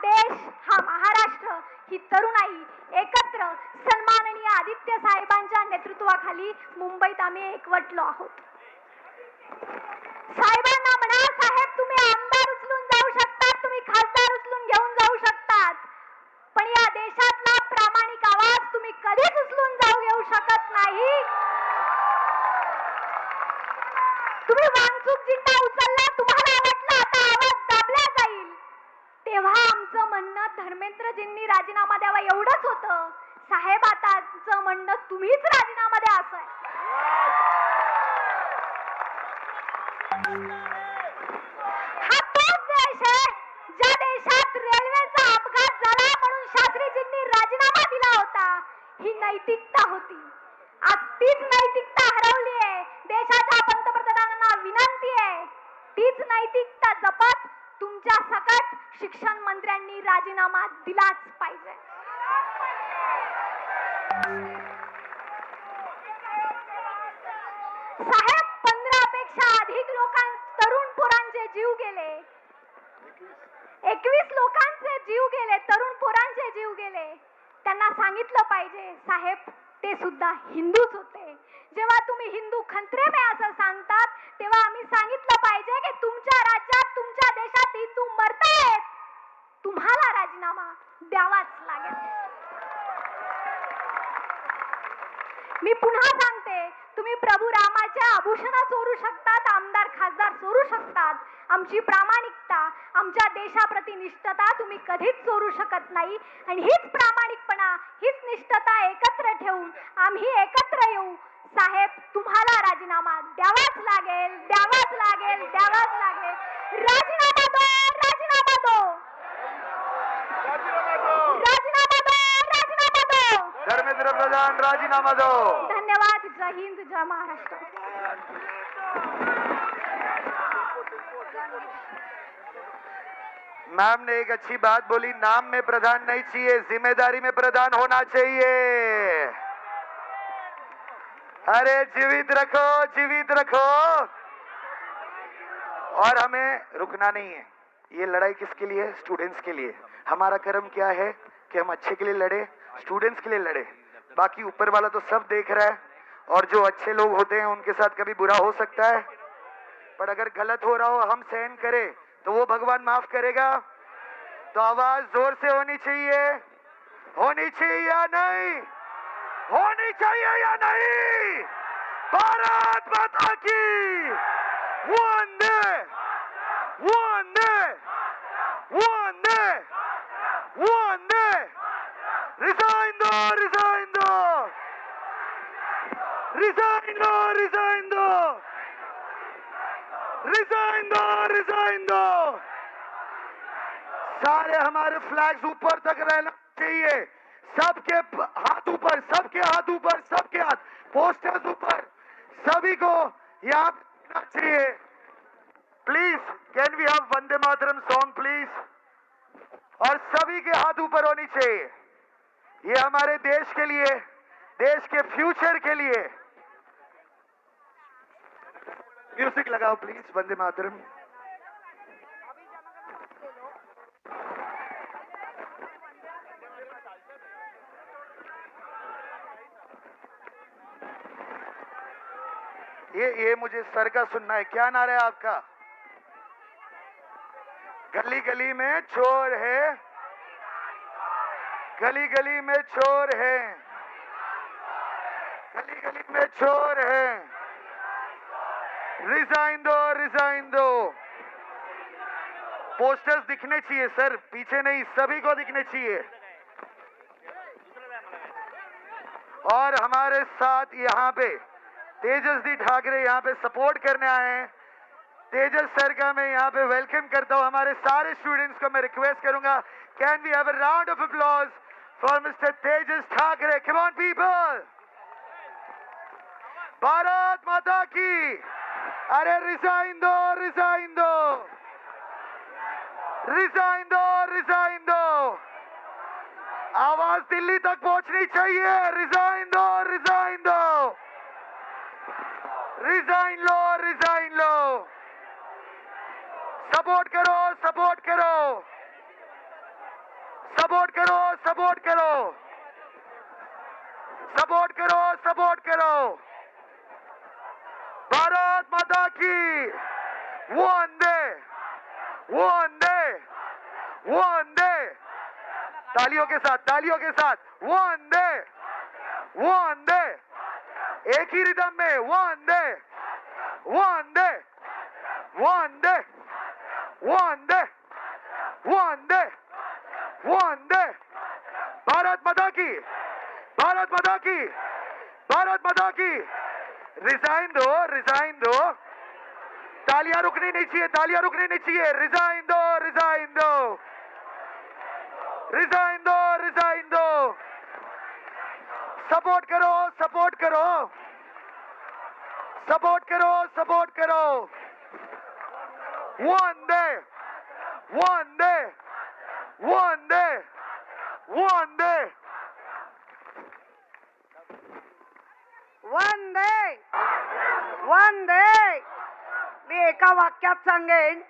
देश, हा महाराष्ट्र, ही तरुणाई एकत्र सन्माननीय आदित्य साहेबांच्या नेतृत्वाखाली मुंबईत आम्ही एकवटलो आहोत. साहेबांना म्हणा, साहेब तुम्ही आमदार उचलून जाऊ शकतात, तुम्ही खासदार उचलून घेऊन जाऊ शकतात, पण या देशातला प्रामाणिक आवाज तुम्ही कधीच उचलून जाऊ घेऊ शकत नाही. तुम्ही वांगचूक झेंडा उचलला, तुम्हाला वाटलं आता आवाज दाबला जाईल, तेव्हा आमचं म्हणणं धर्मेंद्रजींनी राजीनामा द्यावा एवढंच होतं. साहेब आताचं म्हणणं तुम्हीच राजीनामा द्या असं आहे. हा तोच देश आहे ज्या देशात रेल्वेचा अपघात झाला म्हणून शास्त्रीजींनी राजीनामा दिला होता. ही नैतिकता होती. आज तीच नैतिकता हरवली आहे. देशाच्या पंतप्रधानांना विनंती आहे, तीच नैतिकता जपत तुमच्या सकट शिक्षण मंत्र्यांनी राजीनामा दिलाच पाहिजे. साहेब 15 पेक्षा अधिक तरुण पोरांचे जीव गेले. 21 लोकांचे जीव गेले, तरुण पोरांचे जीव गेले. त्यांना सांगितलं पाहिजे साहेब ते सुद्धा हिंदूच होते. जेव्हा तुम्ही हिंदू खंत्रे में असं सांगतात तेव्हा आम्ही सांगितलं पाहिजे की तुमच्या राज्यात तुमच्या देशात हिंदू मरतायत, तुम्हाला राजीनामा द्यावाच लागेल. मी पुन्हा सांगते, तुम्ही प्रभू रामाच्या आभूषणा चोरू शकतात, आमदार खासदार चोरू शकतात, आमची प्रामाणिकता, आमच्या देशाप्रती निष्ठता तुम्ही कधीच चोरू शकत नाही. आणि हीच प्रामाणिकपणा, हीच निष्ठता एकत्र ठेवून आम्ही एकत्र येऊ. साहेब तुम्हाला राजीनामा द्यावाच लागेल, द्यावाच लागेल, द्यावाच लागेल. राजीनामा दो, राजीनामा दो, राजीनामा दो, राजीनामा दो. धर्मेंद्र प्रधान राजीनामा दो. धन्यवाद. जय हिंद, जय महाराष्ट्र. मैम ने एक अच्छी बात बोली, नाम में प्रधान नहीं चाहिए, जिम्मेदारी में प्रधान होना चाहिए. अरे जीवित रखो, जीवित रखो. और हमें रुकना नहीं है. ये लड़ाई किसके लिए है? स्टूडेंट्स के लिए. हमारा कर्म क्या है कि हम अच्छे के लिए लड़े, स्टूडेंट्स के लिए लड़े. बाकी ऊपर वाला तो सब देख रहा है, और जो अच्छे लोग होते हैं उनके साथ कभी बुरा हो सकता है, पर अगर गलत हो रहा हो हम सहन करें तो वो भगवान माफ करेगा. तो आवाज जोर से होनी चाहिए, होनी चाहिए या नहीं, होनी चाहिए या नहीं. भारत माता की वंदे, वंदे, वंदे, वंदे. रिजाइन दो, रिजाइन दो, रिजाइन दो, रिजाइन दो, रिजाइन दो, रिजाइन दो. सारे हमारे फ्लैग्स ऊपर तक रहना चाहिए. सबके हाथ ऊपर, सबके हाथ ऊपर, सबके हाथ, पोस्टर्स ऊपर, सभी को यहाँ चाहिए. Please can we have Vande Mataram song please. और सभी के हाथ ऊपर होनी चाहिए. ये हमारे देश के लिए, देश के फ्यूचर के लिए. म्यूजिक लगाओ प्लीज, वंदे मातरम. ये मुझे सर का सुनना है. क्या नारा है आपका? गली गली में चोर है, गली गली में चोर है, गली गली में चोर है. रिजाइन दो, रिजाइन दो. पोस्टर्स दिखने चाहिए सर, पीछे नहीं, सभी को दिखने चाहिए. और हमारे साथ यहाँ पे तेजस दी ठाकरे यहाँ पे सपोर्ट करने आए हैं. तेजस सर का मैं यहाँ पे वेलकम करता हूँ. हमारे सारे स्टूडेंट्स को मैं रिक्वेस्ट करूंगा, can we have a round of applause for mister Tejas Thackeray. Come on people. Bharat Mata की. अरे रिजाइन दो, रिजाइन दो, रिजाइन दो, रिजाइन दो. आवाज दिल्ली तक पहुंचनी चाहिए. रिजाइन दो, रिजाइन दो, रिजाइन लो, रिजाइन लो. सपोर्ट करो, सपोर्ट करो. सपोर्ट करो, सपोर्ट करो, सपोर्ट करो, सपोर्ट करो। भारत माता की वंदे वंदे वंदे। तालियों के साथ, तालियों के साथ, वंदे वंदे। एक ही रिदम में, वंदे वंदे वंदे वंदे वंदे वंदे। भारत माता की, भारत माता की, भारत माता की। रिजाइन दो, रिजाइन दो। तालियां रुकनी नहीं चाहिए, तालियां रुकनी नहीं चाहिए। रिजाइन दो, रिजाइन दो, रिजाइन दो, रिजाइन दो। सपोर्ट करो, सपोर्ट करो, सपोर्ट करो, सपोर्ट करो। वंदे वंदे वंदे वंदे वंदे वंदे। मी एका वाक्यात सांगेन,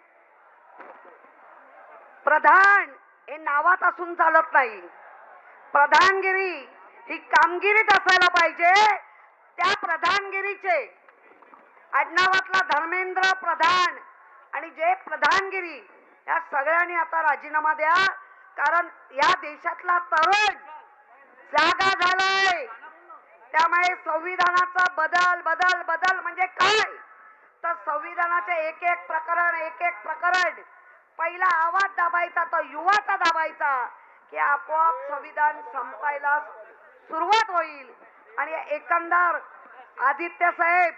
प्रधान हे नावात असून चालत नाही. प्रधानगिरी ही कामगिरीत असायला पाहिजे. त्या प्रधानगिरीचे आडनावातला धर्मेंद्र प्रधान आणि जे प्रधानगिरी या सगळ्यांनी आता राजीनामा द्या. कारण या देशातला तरुण जागा झालाय. त्यामुळे संविधानाचा बदल बदल बदल म्हणजे काय, तर संविधानाचे एक एक प्रकरण पहिला आवाज दाबायचा, तो युवाचा दाबायचा, की आपोआप संविधान संपायला सुरुवात होईल. आणि एकंदर आदित्य साहेब,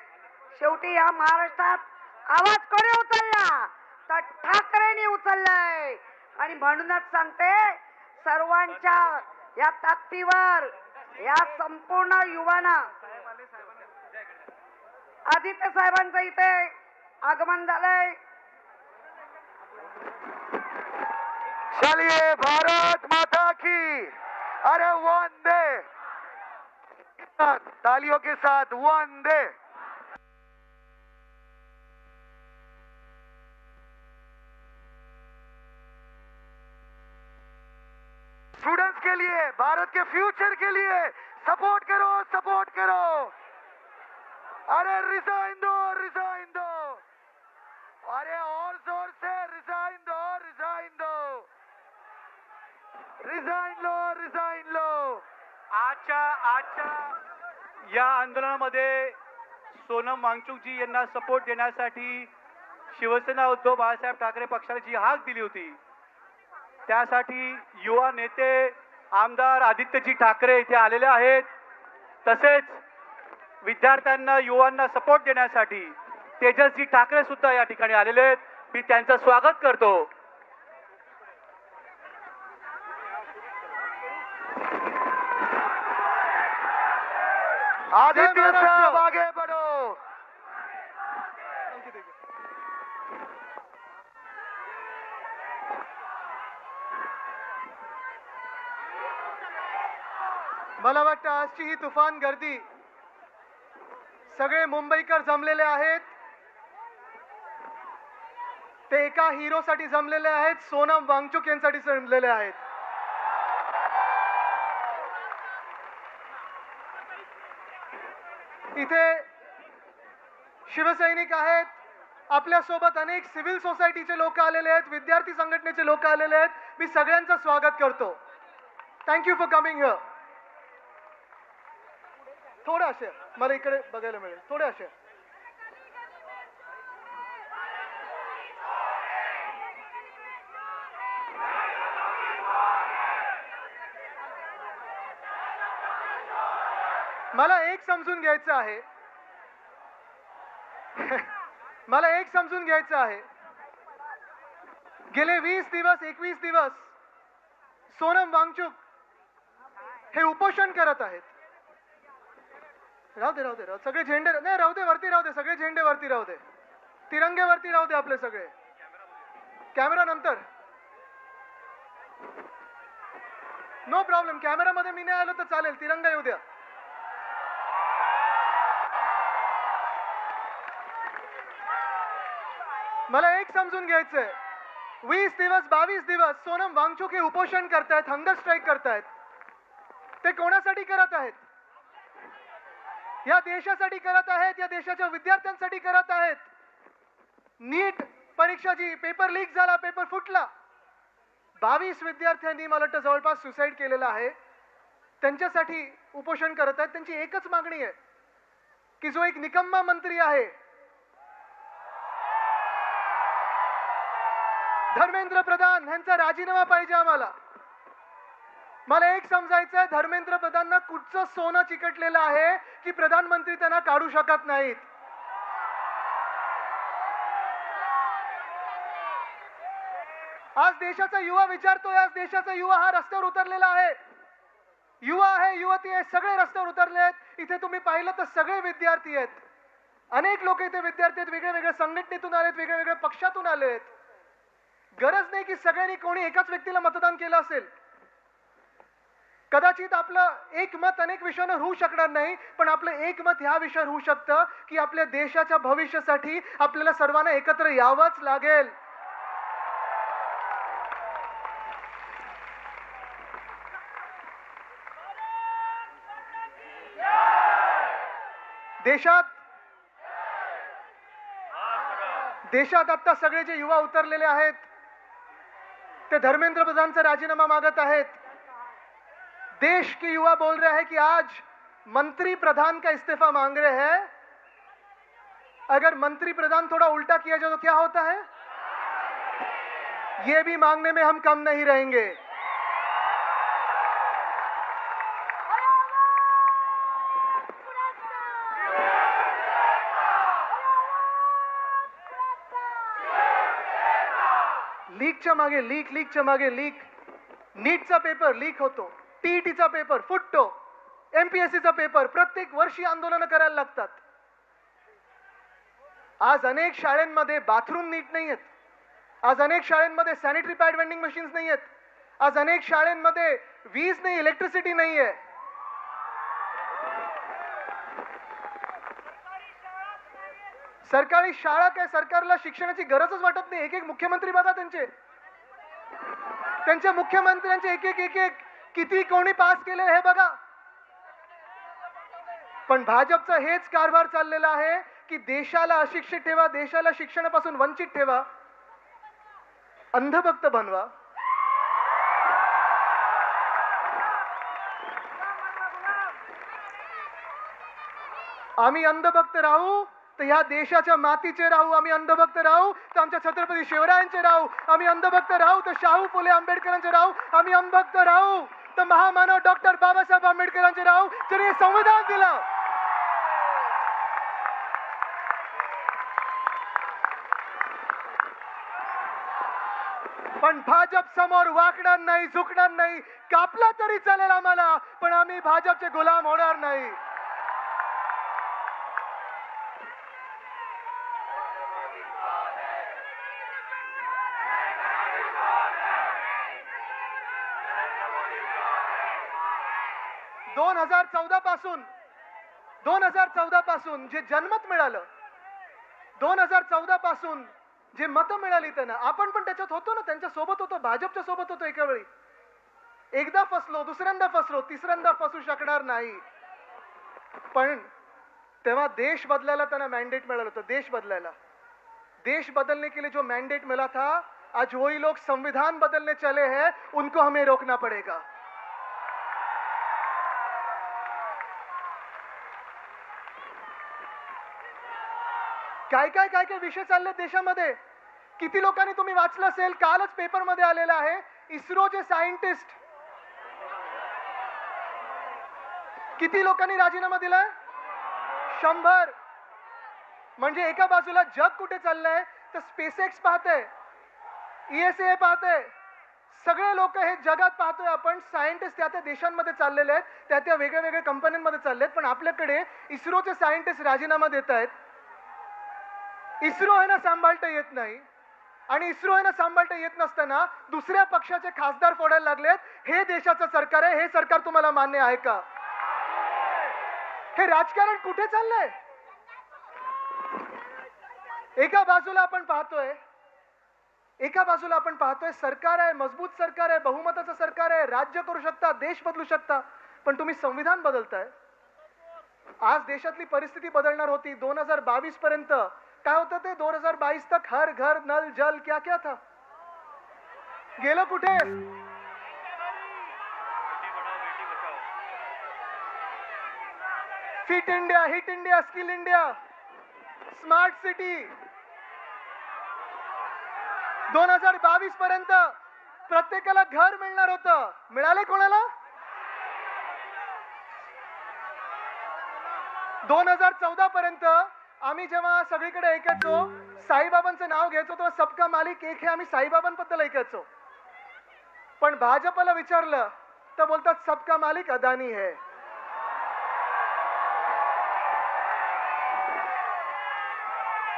शेवटी या महाराष्ट्रात आवाज कोणी उचलला तर ठाकरेंनी उचललाय. आणि म्हणूनच सांगते, सर्वांच्या या ताकदीवर या संपूर्ण युवांना आदित्य साहेबांचं इथे आगमन झालंय. चलिए, भारत माता की, अरे वंदे। तालियों के साथ वंदे। स्टूडेंट्स के लिए, भारत के फ्यूचर के लिए सपोर्ट करो, सपोर्ट करो। अरे रिजाइन दो, रिजाइन दो। अरे और जोर से रिजाइन दो, रिजाइन दो, रिजाइन लो, रिजाइन लो। आजच्या या आंदोलनामध्ये सोनम वांगचुकजी यांना सपोर्ट देण्यासाठी शिवसेना उद्धव बाळासाहेब ठाकरे पक्षाने जी हाक दिली होती, त्यासाठी युवा नेते आमदार आदित्यजी ठाकरे इथे आलेले आहेत. तसेच विद्यार्थ्यांना, युवांना सपोर्ट देण्यासाठी तेजसजी ठाकरे सुद्धा या ठिकाणी आलेले आहेत. मी त्यांचं स्वागत करतो. आदित्य साहब आगे बढ़ो। मला वाटतं आजची ही तुफान गर्दी, सगळे मुंबईकर जमलेले आहेत. ते एका हिरोसाठी जमलेले आहेत, सोनम वांगचुक यांसाठी जमलेले आहेत. इथे शिवसैनिक आहेत, आपल्यासोबत अनेक सिव्हिल सोसायटीचे लोक आलेले आहेत, विद्यार्थी संघटनेचे लोक आलेले आहेत. मी सगळ्यांचं स्वागत करतो. Thank you for coming here. थोडं असे मला इकडे बघायला मिळेल, थोडे असे. मला एक समजून घ्यायचं आहे, मला एक समजून घ्यायचं आहे. गेले 20 दिवस 21 दिवस सोनम वांगचुक हे उपोषण करत आहेत. राहू दे, राहू दे, सगळे झेंडे नाही, राहू दे, वरती राहू दे, सगळे झेंडे वरती राहू दे, तिरंगे वरती राहू दे आपले सगळे. कॅमेरा नंतर, नो प्रॉब्लेम. कॅमेरामध्ये मी नाही आलो तर चालेल, तिरंगा येऊ द्या. मला एक समजून घ्यायचंय, 20 दिवस 22 दिवस सोनम वांगचुक हे उपोषण करतायत, हंगर स्ट्राईक करतायत. ते कोणासाठी करत आहेत? या देशासाठी करत आहेत, या देशाच्या विद्यार्थ्यांसाठी करत आहेत. नीट परीक्षाची पेपर लीक झाला, पेपर फुटला. 22 विद्यार्थ्यांनी मला वाटतं जवळपास सुसाईड केलेलं आहे. त्यांच्यासाठी उपोषण करत आहेत. त्यांची एकच मागणी आहे की जो एक निकम्मा मंत्री आहे धर्मेंद्र प्रधान यांचा राजीनामा पाहिजे आम्हाला. मला एक समजायचं आहे, धर्मेंद्र प्रधानना कुठचं सोनं चिकटलेलं आहे की प्रधानमंत्री त्यांना काढू शकत नाहीत. आज देशाचा युवा विचारतोय, आज देशाचा युवा हा रस्त्यावर उतरलेला आहे. युवा आहे, युवती आहे, सगळे रस्त्यावर उतरले आहेत. इथे तुम्ही पाहिलं तर सगळे विद्यार्थी आहेत. अनेक लोक इथे विद्यार्थी आहेत, वेगळ्या वेगळ्या संघटनेतून आलेत, वेगळ्या वेगळ्या पक्षातून आलेत. गरज नाही की सगळ्यांनी कोणी एकाच व्यक्तीला मतदान केलं असेल. कदाचित आपलं एक मत अनेक विषयावर होऊ शकणार नाही, पण आपलं एक मत ह्या विषयावर होऊ शकतं की आपल्या देशाच्या भविष्यासाठी आपल्याला सर्वांना एकत्र यावंच लागेल. देशात आता सगळे जे युवा उतरलेले आहेत ते धर्मेंद्र प्रधानचा राजीनामा मागत आहेत. देश के युवा बोल रहे हैं कि आज मंत्री प्रधान का इस्तीफा मांग रहे हैं. अगर मंत्री प्रधान थोड़ा उल्टा किया जाए तो क्या होता है? ये भी मांगने में हम कम नहीं रहेंगे. लीकच्या मागे लीक. नीटचा पेपर लीक होतो, टीईटीचा पेपर फुटतो, एमपीएससीचा पेपर. प्रत्येक वर्षी आंदोलन करायला लागतात. आज अनेक शाळांमध्ये बाथरूम नीट नाही आहेत. आज अनेक शाळांमध्ये सॅनिटरी पॅड वेंडिंग मशीन्स नाही आहेत. आज अनेक शाळांमध्ये वीज नाही, इलेक्ट्रिसिटी नाही आहे. सरकारी शाळा काय, सरकारला शिक्षणाची गरजच वाटत नाही. एक एक मुख्यमंत्री बघा, त्यांच्या मुख्यमंत्र्यांचे एक एक किती कोणी पास केले हे बघा. पण भाजपचा हेच कारभार चाललेला आहे की देशाला अशिक्षित ठेवा, देशाला शिक्षणापासून वंचित ठेवा, अंधभक्त बनवा. आम्ही अंधभक्त राहू तर ह्या देशाच्या मातीचे राहू. आम्ही अंधभक्त राहू तर आमच्या छत्रपती शिवरायांचे राहू. आम्ही अंधभक्त राहू तर शाहू फुले आंबेडकरांचे राहू. आम्ही अंधभक्त राहू तर महामानव डॉक्टर बाबासाहेब आंबेडकरांचे राहू, ज्यांनी संविधान दिलं. पण भाजप समोर वाकणार नाही, झुकणार नाही. कापला तरी चालेल आम्हाला, पण आम्ही भाजपचे गुलाम होणार नाही. दोन 2014 पासून जे जनमत मिळालं, 2014 पासून जे मतं मिळाली त्यांना, आपण पण त्याच्यात होतो ना, त्यांच्या सोबत होतो, भाजपच्या सोबत होतो. एका वेळी एकदा फसलो, दुसऱ्यांदा फसलो, तिसऱ्यांदा फसू शकणार नाही. पण तेव्हा देश बदलायला त्यांना मॅन्डेट मिळालं होतं. देश बदलायला, देश बदलने के लिए जो मैंडेट मिला था, आज वही लोग संविधान बदलने चले हैं, उनको हमें रोकना पड़ेगा. काय काय विषय चालले देशामध्ये. किती लोकांनी तुम्ही वाचलं असेल, कालच पेपर मध्ये आलेलं आहे, इस्रोचे सायंटिस्ट किती लोकांनी राजीनामा दिलाय? 100. म्हणजे एका बाजूला जग कुठे चाललंय तर स्पेसएक्स पाहते, ESA पाहते, सगळे लोक हे जगात पाहतोय आपण. सायंटिस्ट त्या देशांमध्ये चाललेले आहेत, त्या वेगळ्या वेगळ्या कंपन्यांमध्ये चाललेत. पण आपल्याकडे इस्रोचे सायंटिस्ट राजीनामा देत आहेत. इस्रो यांना सांभाळता येत नाही, आणि इस्रो यांना सांभाळता येत नसताना दुसऱ्या पक्षाचे खासदार फोडायला लागलेत. हे देशाचं सरकार आहे, हे सरकार तुम्हाला मान्य आहे का? हे राजकारण कुठे चाललंय? एका बाजूला आपण पाहतोय एका बाजूला आपण पाहतोय सरकार आहे, मजबूत सरकार आहे, बहुमताचं सरकार आहे, राज्य करू शकता, देश बदलू शकता, पण तुम्ही संविधान बदलताय. आज देशातली परिस्थिती बदलणार होती. 2022 पर्यंत काय होतं ते? 2022 तक हर घर नल जल क्या क्या था? गेलं कुठे? Fit India, hit India, skill India, smart city. 2022 पर्यंत प्रत्येकाला घर मिळणार होतं. मिळाले कोणाला? 2014 पर्यंत आम्ही जेव्हा सगळीकडे ऐकायचो, साईबाबांचं नाव घ्यायचो तेव्हा सबका मालिक एक हे आम्ही साईबाबांबद्दल ऐकायचो. पण भाजपला विचारलं तर बोलतात सबका मालिक अदानी है.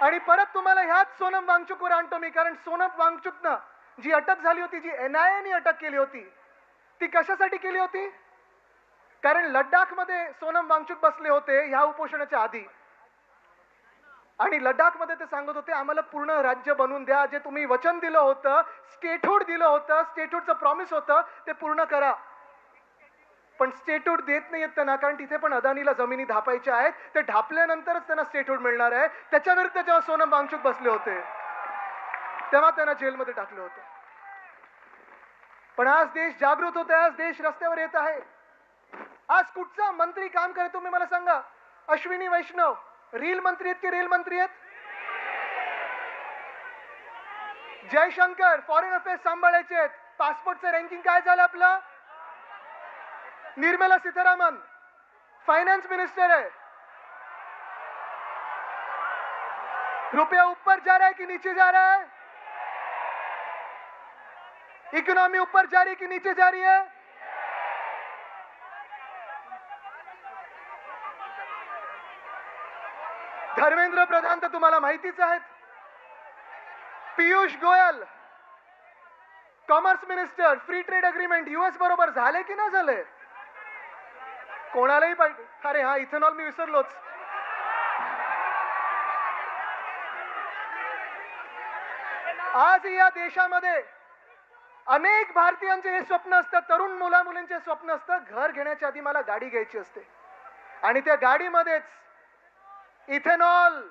आणि परत तुम्हाला ह्याच सोनम वांगचुकवर आणतो मी, कारण सोनम वांगचुकनं जी अटक झाली होती, जी NIA ने अटक केली होती, ती कशासाठी केली होती? कारण लडाखमध्ये सोनम वांगचुक बसले होते ह्या उपोषणाच्या आधी, आणि लडाखमध्ये ते सांगत होते आम्हाला पूर्ण राज्य बनवून द्या, जे तुम्ही वचन दिलं होतं, स्टेटहूड दिलं होतं, स्टेटहूडचं प्रॉमिस होतं ते पूर्ण करा. पण स्टेटहूड देत नाहीयेत त्यांना, कारण तिथे पण अदानीला जमिनी धापायच्या आहेत. ते ढापल्यानंतरच त्यांना स्टेटहूड मिळणार आहे. त्याच्या विरुद्ध जेव्हा सोनम वांगचुक बसले होते तेव्हा त्यांना जेलमध्ये टाकलं होतं. पण आज देश जागृत होत आहे, आज देश रस्त्यावर येत आहे. आज कुठचा मंत्री काम करे तुम्ही मला सांगा? अश्विनी वैष्णव रील मंत्री आहेत की रेल मंत्री आहेत? जयशंकर फॉरेन अफेअर्स सांभाळायचे आहेत. पासपोर्टचं रँकिंग काय झालं आपलं? निर्मला सीतारामन फाइनेंस मिनिस्टर है. रुपया ऊपर जा रहा है कि नीचे जा रहा है? इकोनॉमी ऊपर जा रही है कि नीचे जा रही है? धर्मेंद्र प्रधान तर तुम्हाला माहितीच आहेत. Piyush Goyal commerce minister, free trade agreement US बरोबर झाले की नाही झाले? कोणालाही पाहिजे. अरे हा इथेनॉल मी विसरलोच. आज या देशामध्ये अनेक भारतीयांचे हे स्वप्न असतं, तरुण मुला मुलींचे स्वप्न असतं, घर घेण्याच्या आधी मला गाडी घ्यायची असते, आणि त्या गाडीमध्येच इथेनॉल,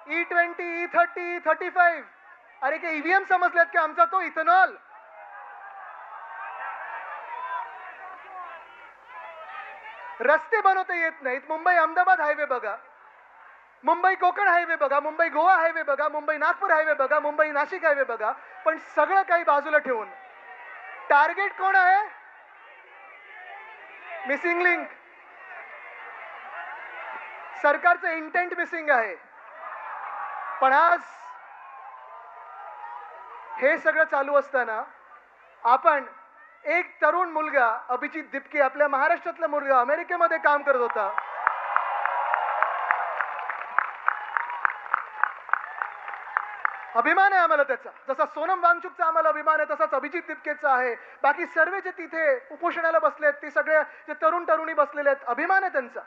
E20, E30, E35. अरे काय EVM समजलेत की आमचा तो इथेनॉल? रस्ते बनवता येत नाहीत. मुंबई अहमदाबाद हायवे बघा, मुंबई कोकण हायवे बघा, मुंबई गोवा हायवे बघा, मुंबई नागपूर हायवे बघा, मुंबई नाशिक हायवे बघा. पण सगळं काही बाजूला ठेवून टार्गेट कोण आहे? Missing link. सरकारचं इंटेंट मिसिंग आहे. पण आज हे सगळं चालू असताना आपण एक तरुण मुलगा अभिजित दिपके, आपल्या महाराष्ट्रातला मुलगा, अमेरिकेमध्ये काम करत होता. अभिमान आहे आम्हाला त्याचा. जसा सोनम वांगचुकचा आम्हाला अभिमान आहे तसाच अभिजित दिपकेचा आहे. बाकी सर्व जे तिथे उपोषणाला बसलेत, ते सगळे जे तरुण तरुणी बसलेले आहेत, अभिमान आहे त्यांचा.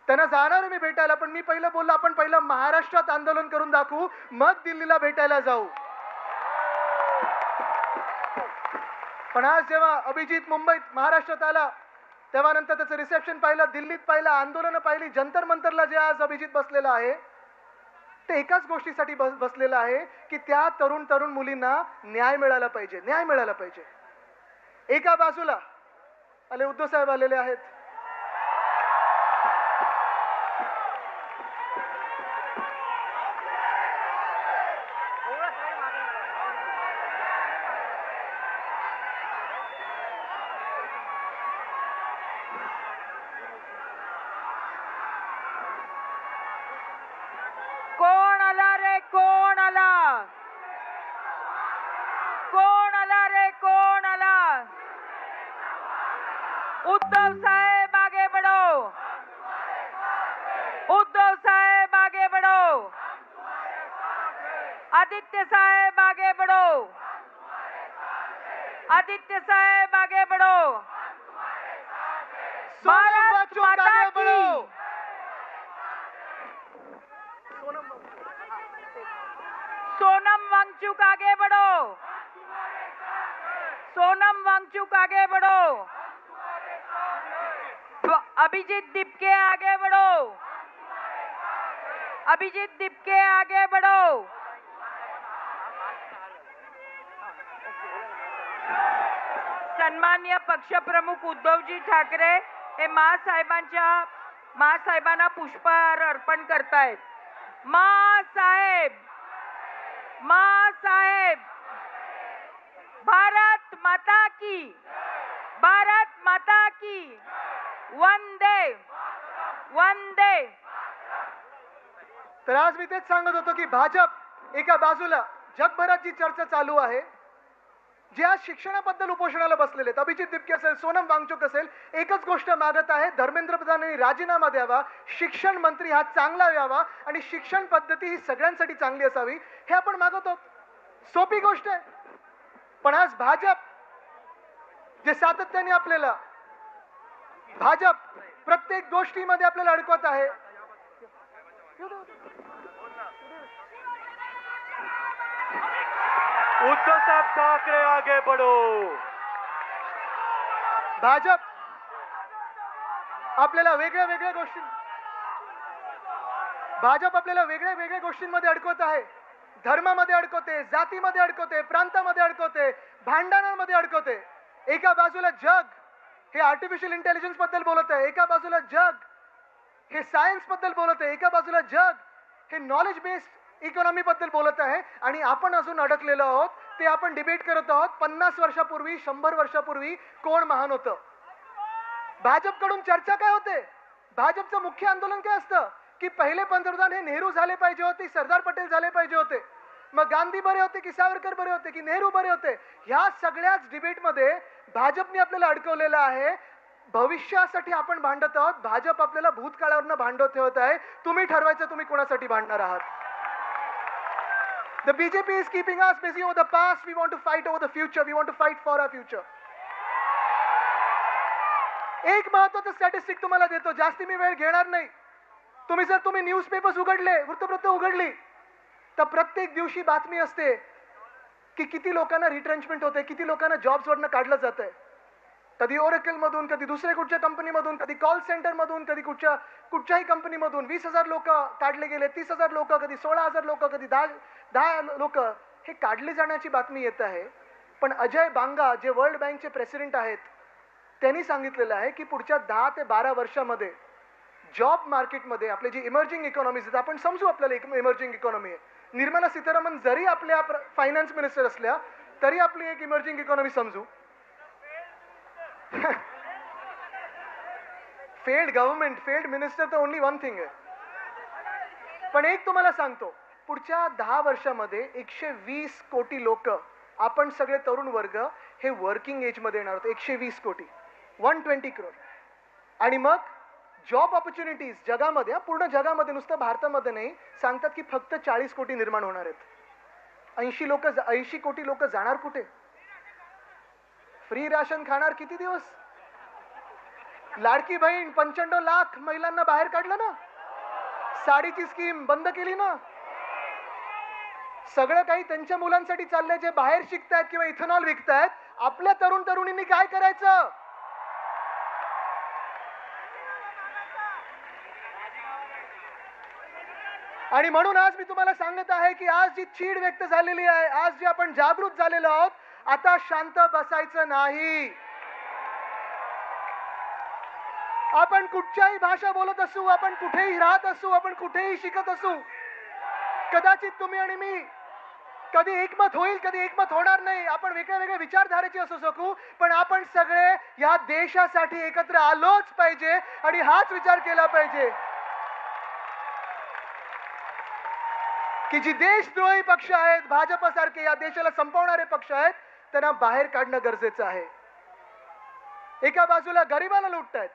त्यांना जाणार मी भेटायला, पण मी पहिलं बोललो आपण पहिलं महाराष्ट्रात आंदोलन करून दाखवू, मग दिल्लीला भेटायला जाऊ. पण आज जेव्हा अभिजित मुंबईत महाराष्ट्रात आला तेव्हा नंतर त्याचं रिसेप्शन पाहिलं, दिल्लीत पाहिलं, आंदोलनं पाहिली, जंतर मंतरला जे आज अभिजित बसलेला आहे ते एकाच गोष्टीसाठी बसलेला आहे की त्या तरुण मुलींना न्याय मिळाला पाहिजे, न्याय मिळाला पाहिजे. एका बाजूला आले उद्धव साहेब आलेले आहेत. कोण आला रे? कोण आला? कोण आला रे? कोण आला? उद्धव साहेब आगे बढ़ो. उद्धव साहेब आगे बढ़ो. आदित्य साहेब आगे बढ़ो. आदित्य साहेब आगे बढ़ो. भारत माता की. सोनम वांगचुक आगे बढ़ो, सोनम वांगचुक आगे बढ़ो, अभिजीत दीपके आगे बढ़ो, अभिजीत दीपके आगे बढ़ो। सन्मान्य पक्षप्रमुख उद्धवजी ठाकरे हे मासाहेबांना पुष्पहार अर्पण करतायत। मासाहेब, मासाहेब, भारत माता की, भारत माता की, वंदे वंदे। तर आज मी तेच सांगत होतो की भाजप एका बाजूला जगभरात जी चर्चा चालू आहे, जे आज शिक्षणाबद्दल उपोषणाला बसलेले आहेत, अभिजित दीपके असेल, सोनम वांगचुक असेल, एकच गोष्ट मागत आहे, धर्मेंद्र प्रधानांनी राजीनामा द्यावा, शिक्षण मंत्री हा चांगला यावा आणि शिक्षण पद्धती ही सगळ्यांसाठी चांगली असावी, हे आपण मागवतो। सोपी गोष्ट आहे। पण आज भाजप जे सातत्याने आपल्याला भाजप प्रत्येक गोष्टीमध्ये आपल्याला अडकवत आहे। उद्धव साहब ठाकरे आगे बढ़ो। भाजप आपल्याला वेगळ्या वेगळ्या गोष्टींमध्ये अडकवत आहे। धर्मामध्ये अडकवते, जातीमध्ये अडकवते, प्रांतामध्ये अडकवते, भांडणांमध्ये अडकवते। एका बाजूला जग हे आर्टिफिशियल इंटेलिजन्स बद्दल बोलत आहे, एका बाजूला जग हे सायन्स बद्दल बोलत आहे, एका बाजूला जग हे नॉलेज बेस्ड इकॉनॉमी बद्दल बोलत आहे आणि आपण अजून अडकलेलो आहोत। ते आपण डिबेट करत आहोत 50 वर्षापूर्वी, 100 वर्षापूर्वी कोण महान होतं। भाजपकडून चर्चा काय होते? भाजपचं मुख्य आंदोलन काय असतं की पहिले पंतप्रधान हे नेहरू झाले पाहिजे होते, सरदार पटेल झाले पाहिजे होते, मग गांधी बरे होते की सावरकर बरे होते की नेहरू बरे होते। ह्या सगळ्याच डिबेटमध्ये भाजपने आपल्याला अडकवलेलं आहे। भविष्यासाठी आपण भांडत आहोत, भाजप आपल्याला भूतकाळावरनं भांडत ठेवत आहे। तुम्ही ठरवायचं तुम्ही कोणासाठी भांडणार आहात। The BJP is keeping us busy over the past. We want to fight over the future. We want to fight for our future. एक महत्त्वाचं स्टॅटिस्टिक तुम्हाला देतो, जास्ती मी वेळ घेणार नाही। तुम्ही न्यूजपेपर्स उघडले, वृत्तपत्र उघडली, तर प्रत्येक दिवशी बातमी असते की किती लोकांना रिट्रेंचमेंट होते, किती लोकांना जॉब्सवरनं काढलं जातंय। कधी ओरेकल मधून, कधी दुसऱ्या कुठच्या कंपनीमधून, कधी कॉल सेंटर मधून, कधी कुठच्याही कंपनीमधून 20,000 लोक काढले गेले, 30,000 लोक, कधी 16,000 लोक, कधी 10 लोक हे काढले जाण्याची बातमी येत आहे। पण अजय बांगा जे वर्ल्ड बँकचे प्रेसिडेंट आहेत, त्यांनी सांगितलेलं आहे की पुढच्या 10 ते 12 वर्षामध्ये जॉब मार्केटमध्ये आपले जे इमर्जिंग इकॉनॉमीज आहेत, आपण समजू आपल्याला इमर्जिंग इकॉनॉमी आहे, निर्मला सीतारामन जरी आपल्या फायनान्स मिनिस्टर असल्या तरी आपली एक इमर्जिंग इकॉनॉमी समजू। फेल्ड गव्हर्नमेंट, फेल्ड मिनिस्टर तर ओनली वन थिंग आहे। पण एक तुम्हाला सांगतो, पुढच्या 10 वर्षामध्ये 120 कोटी लोक, आपण सगळे तरुण वर्ग हे वर्किंग एज मध्ये येणार आहोत। 120 कोटी, 120 करोड। आणि मग जॉब ऑपॉर्च्युनिटीज जगामध्ये, पूर्ण जगामध्ये, नुसतं भारतामध्ये नाही, सांगतात की फक्त 40 कोटी निर्माण होणार आहेत। 80 कोटी लोक जाणार कुठे? फ्री राशन खाणार किती दिवस? लाडकी बहीण 95 लाख महिलांना बाहेर काढलं ना, साडीची स्कीम बंद केली ना, सगळं काही त्यांच्या मुलांसाठी चाललंय जे बाहेर शिकतायत किंवा इथेनॉल विकतायत। आपल्या तरुण तरुणींनी काय करायचं? आणि म्हणून आज मी तुम्हाला सांगत आहे की आज जी चीड व्यक्त झालेली आहे, आज जे आपण जागृत झालेलो आहोत, आता शांत बसायचं नाही। आपण कुठच्याही भाषा बोलत असू, आपण कुठेही राहत असू, आपण कुठेही शिकत असू, कदाचित तुम्ही आणि मी कधी एकमत होईल, कधी एकमत होणार नाही, आपण वेगळ्या वेगळ्या विचारधारेचे असू शकू, पण आपण सगळे या देशासाठी एकत्र आलोच पाहिजे आणि हाच विचार केला पाहिजे की जी देशद्रोही पक्ष आहेत, भाजपसारखे या देशाला संपवणारे पक्ष आहेत, त्यांना बाहेर काढणं गरजेचं आहे। एका बाजूला गरिबाला लुटतायत,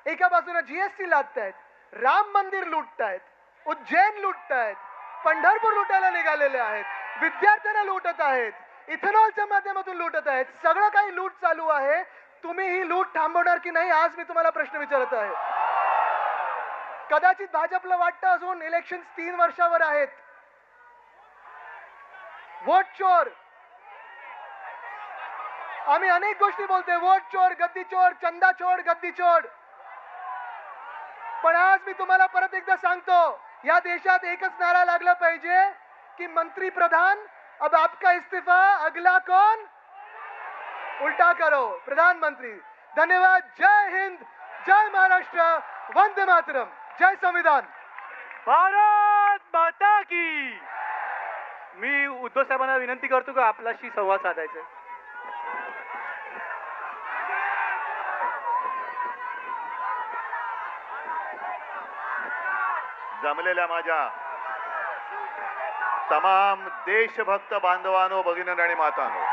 एका बाजूला जीएसटी लादतायत, राम मंदिर लुटतायत, उज्जैन लुटतायत, पंढरपूर लुटायला निघालेले आहेत, विद्यार्थ्यांना लुटत आहेत, इथेनॉलच्या माध्यमातून लुटत आहेत, सगळं काही लूट चालू आहे। तुम्ही ही लूट थांबवणार की नाही, आज मी तुम्हाला प्रश्न विचारत आहे। कदाचित भाजपला वाटतं अजून इलेक्शन 3 वर्षावर आहेत, वोट चोर. आम्ही अनेक गोष्टी बोलतोय, वोट चोर, गद्दी चोर, चंदा चोर, गद्दी चोर. पण आज मी तुम्हाला परत एकदा सांगतो, या देशात एकच नारा लागला पाहिजे की मंत्री प्रधान, अब आपका इस्तीफा, अगला कौन, उल्टा करो, प्रधानमंत्री. धन्यवाद. जय हिंद, जय महाराष्ट्र, वंदे मातरम, जय संविधान. भारत माता की. मी उद्धव साहेबांना विनंती करतो की आपल्याशी संवाद साधायचा आहे. जमलेल्या माझ्या तमाम देशभक्त बांधवांनो, भगिनी आणि मातांनो,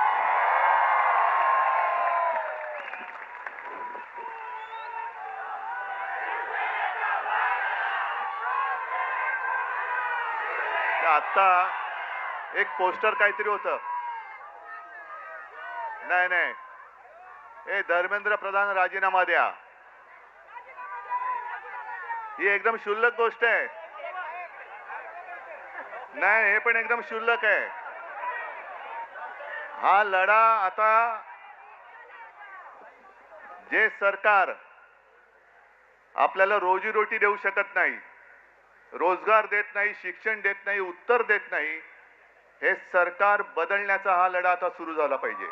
आता एक पोस्टर काहीतरी होतं. नाही, हे धर्मेंद्र प्रधान राजीनामा द्या. ही एकदम क्षुल्लक गोष्ट आहे. नाही, हे पण एकदम क्षुल्लक आहे. हा लढा आता जे सरकार आपल्याला रोजीरोटी देऊ शकत नाही, रोजगार देत नाही, शिक्षण देत नाही, उत्तर देत नाही, हे सरकार बदलण्याचा हा लढा आता सुरू झाला पाहिजे.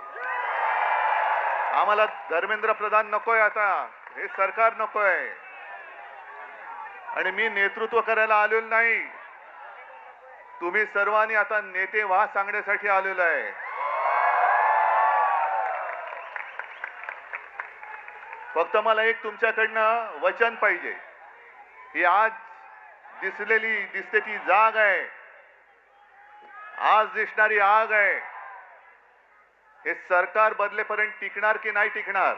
आम्हाला धर्मेंद्र प्रधान नकोय, आता हे सरकार नकोय. आणि मी नेतृत्व करायला आलेलो नाही, तुम्ही सर्वांनी आता नेते व्हा सांगण्यासाठी आलेलो आहे. फक्त मला एक तुमच्याकडनं वचन पाहिजे. ही आज दिसते ती जाग आहे, आज दिसणारी आग आहे, हे सरकार बदलेपर्यंत टिकणार की नाही टिकणार?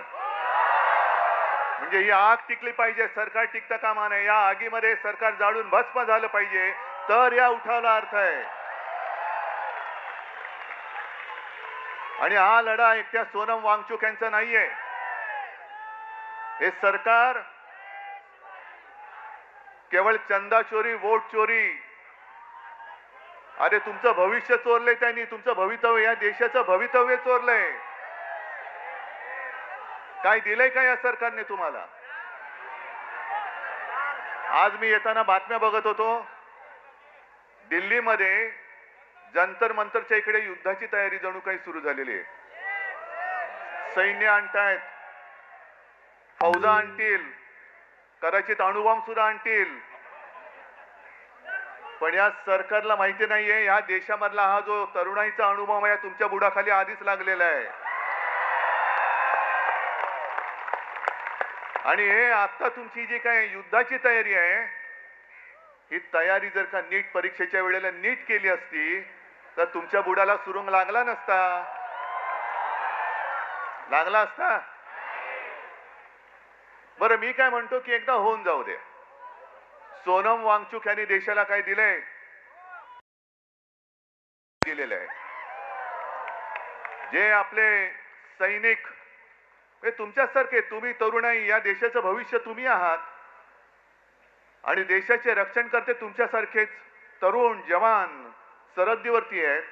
म्हणजे ही आग टिकली पाहिजे, सरकार टिकता कामा नये. या आगीमध्ये सरकार जाळून भस्म झालं पाहिजे, तर या उठावाला अर्थ आहे. आणि हा लढा एकट्या सोनम वांगचुक यांचा नाहीये. हे सरकार केवळ चंदा चोरी, वोट चोरी, अरे तुमचं भविष्य चोरलंय त्यांनी, तुमचं भवितव्य, या देशाचं भवितव्य चोरलंय. काय दिलंय का या सरकारने तुम्हाला? आज मी येताना बातम्या बघत होतो, दिल्लीमध्ये जंतर मंतरच्या इकडे युद्धाची तयारी जणू काही सुरू झालेली आहे. सैन्य आणतायत, फौजा आणतील, कदाचित अणुबॉम्ब सुद्धा आणतील. पण या सरकारला माहिती नाहीये, या देशामधला हा जो तरुणाईचा अणुबॉम्ब आहे तुमच्या बुडाखाली आधीच लागलेला आहे. आणि हे आता तुमची जी काय युद्धाची तयारी आहे, ही तयारी जर का नीट परीक्षेच्या वेळेला नीट केली असती तर तुमच्या बुडाला सुरुंग लागला नसता, लागला असता. बरं, मी काय म्हणतो की एकदा होऊन जाऊ दे. सोनम वांगचुक यांनी देशाला काय दिलंय? दिलेलं आहे. जे आपले सैनिक, हे तुमच्यासारखे, तुम्ही तरुणाई, या देशाचं भविष्य तुम्ही आहात. आणि देशाचे रक्षण करते तुमच्यासारखेच तरुण जवान सरहद्दीवरती आहेत.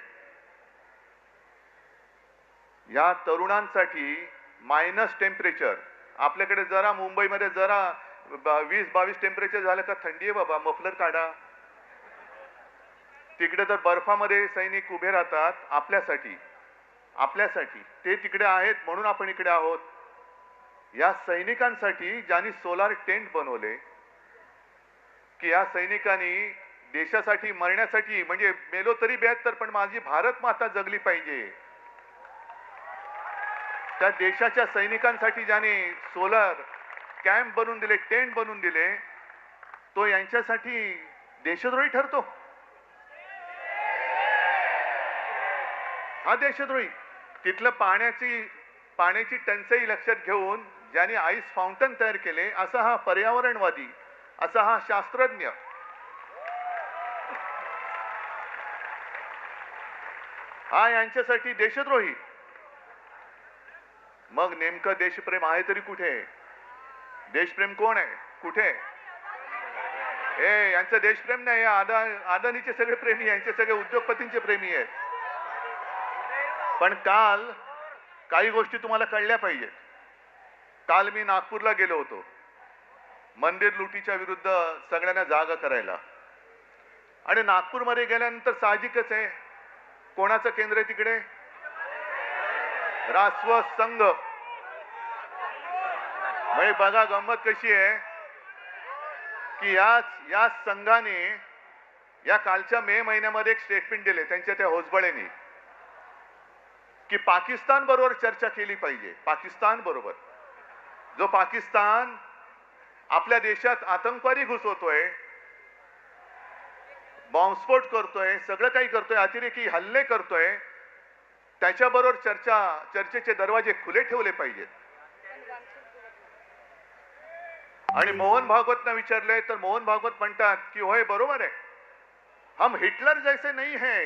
या तरुणांसाठी मायनस टेम्परेचर, आपल्याकडे जरा मुंबईमध्ये जरा 20-22 टेम्परेचर झालं का थंडी आहे बाबा, मफलर काढा. तिकडे तर बर्फामध्ये सैनिक उभे राहतात आपल्यासाठी. ते तिकडे आहेत म्हणून आपण इकडे आहोत. या सैनिकांसाठी ज्यांनी सोलार टेंट बनवले, की या सैनिकांनी देशासाठी मरण्यासाठी, म्हणजे मेलो तरी 72 पण माझी भारत माता जगली पाहिजे, त्या देशाच्या सैनिकांसाठी ज्याने सोलर कॅम्प बनवून दिले, टेंट बनवून दिले, तो यांच्यासाठी देशद्रोही ठरतो. हा देशद्रोही. तिथलं पाण्याची टंचाई लक्षात घेऊन ज्याने आईस फाउंटन तयार केले, असा हा पर्यावरणवादी, असा हा शास्त्रज्ञ, हा यांच्यासाठी देशद्रोही. मग नेमकं देशप्रेम आहे तरी कुठे? देशप्रेम कोण आहे? कुठे? यांचं देशप्रेम नाही, अदानीचे सगळे प्रेमी, यांचे सगळे उद्योगपतींचे प्रेमी आहेत. पण काल काही गोष्टी तुम्हाला कळल्या पाहिजेत. काल मी नागपूरला गेलो होतो मंदिर लुटीच्या विरुद्ध सगळ्यांना जागा करायला. आणि नागपूरमध्ये गेल्यानंतर साहजिकच आहे, कोणाचं केंद्र आहे तिकडे? रासव संघ. म्हणजे बघा गंमत कशी आहे की याच संघाने या कालच्या मे महिन्यामध्ये एक स्टेटमेंट दिले त्यांच्या त्या होसबळेनी की पाकिस्तान बरोबर चर्चा केली पाहिजे. पाकिस्तान बरोबर, जो पाकिस्तान आपल्या देशात आतंकवादी घुसवतोय, बॉम्बस्फोट करतोय, सगळं काही करतोय, अतिरेकी हल्ले करतोय, त्याच्याबरोबर चर्चेचे दरवाजे खुले ठेवले पाहिजेत. आणि मोहन भागवतना विचारले तर मोहन भागवत म्हणतात की होय बरोबर आहे, हम हिटलर जैसे नहीं है.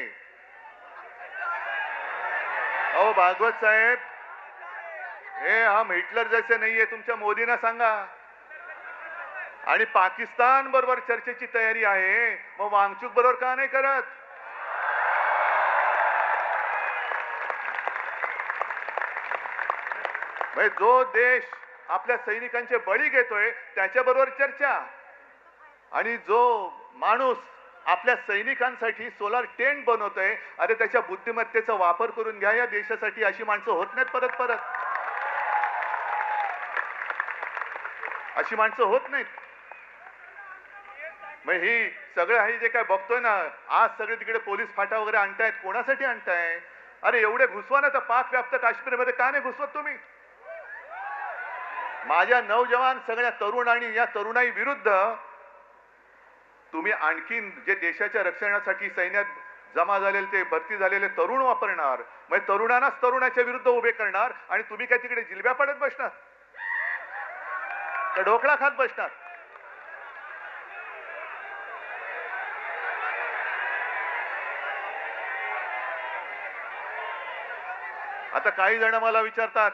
अहो भागवत साहेब, हे हम हिटलर जैसे नाही आहे तुमच्या मोदींना सांगा. आणि पाकिस्तान बरोबर चर्चेची तयारी आहे, मग वांगचूक बरोबर का नाही करत? म्हणजे जो देश आपल्या सैनिकांचे बळी घेतोय त्याच्याबरोबर चर्चा, आणि जो माणूस आपल्या सैनिकांसाठी सोलार टेंट बनवतोय, अरे त्याच्या बुद्धिमत्तेचा वापर करून घ्या या देशासाठी. अशी माणसं होत नाहीत परत परत, अशी माणसं होत नाहीत. मग ही सगळं हे जे काय बघतोय ना, आज सगळे तिकडे पोलीस फाटा वगैरे आणतायत, कोणासाठी आणताय? अरे एवढे घुसवा ना, तर पाक व्याप्त काश्मीरमध्ये का नाही घुसवत तुम्ही? माझ्या नौजवान सगळ्या तरुण आणि या तरुणाई विरुद्ध तुम्ही आणखीन जे देशाच्या रक्षणासाठी सैन्यात जमा झालेले ते भरती झालेले तरुण वापरणार, म्हणजे तरुणांनाच तरुणाच्या विरुद्ध उभे करणार, आणि तुम्ही काय तिकडे जिलब्या पडत बसणार तर ढोकळा खात बसणार. आता काही जण मला विचारतात